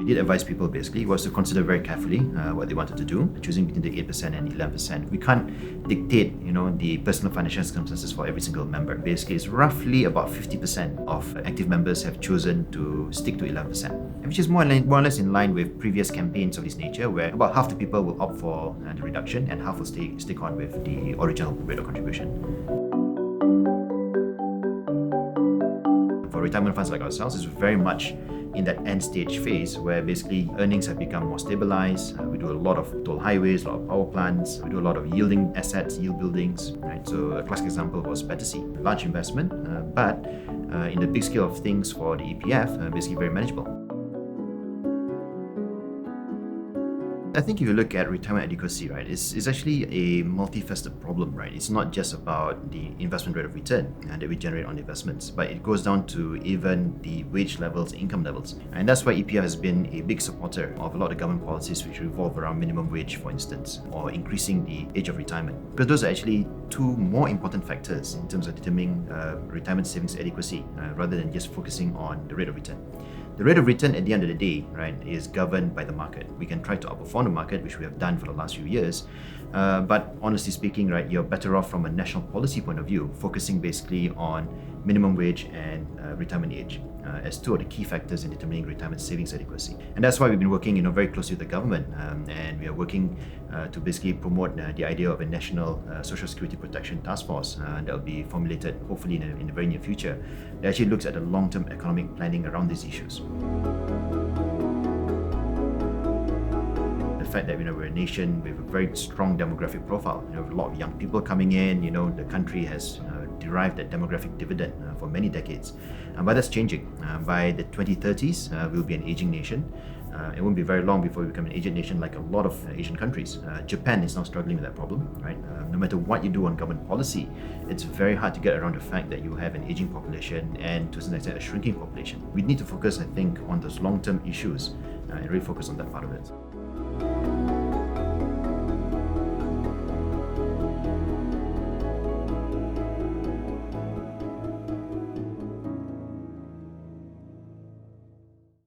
we did advise people basically was to consider very carefully what they wanted to do, choosing between the 8% and 11%. We can't dictate, the personal financial circumstances for every single member. Basically, it's roughly about 50% of active members have chosen to stick to 11%, which is more or less in line with previous campaigns of this nature, where about half the people will opt for the reduction and half will stick on with the original rate of contribution. For retirement funds like ourselves, it's very much in that end stage phase where basically earnings have become more stabilized. We do a lot of toll highways, a lot of power plants, we do a lot of yielding assets, yield buildings, right? So a classic example was Battersea, large investment, but in the big scale of things for the EPF, basically very manageable. I think if you look at retirement adequacy, right, it's actually a multifaceted problem, right? It's not just about the investment rate of return that we generate on investments, but it goes down to even the wage levels, income levels. And that's why EPF has been a big supporter of a lot of government policies which revolve around minimum wage, for instance, or increasing the age of retirement. Because those are actually two more important factors in terms of determining retirement savings adequacy, rather than just focusing on the rate of return. The rate of return at the end of the day, right, is governed by the market. We can try to outperform the market, which we have done for the last few years. But honestly speaking, right, you're better off from a national policy point of view, focusing basically on minimum wage and retirement age as two of the key factors in determining retirement savings adequacy. And that's why we've been working, very closely with the government, and we are working to basically promote the idea of a national social security protection task force that will be formulated hopefully in the very near future. That actually looks at the long-term economic planning around these issues. The fact that we're a nation with a very strong demographic profile, a lot of young people coming in, the country has derived that demographic dividend for many decades. But that's changing. By the 2030s, we'll be an aging nation. It won't be very long before we become an aging nation like a lot of Asian countries. Japan is now struggling with that problem, right? No matter what you do on government policy, it's very hard to get around the fact that you have an aging population and to some extent a shrinking population. We need to focus, I think, on those long-term issues and really focus on that part of it.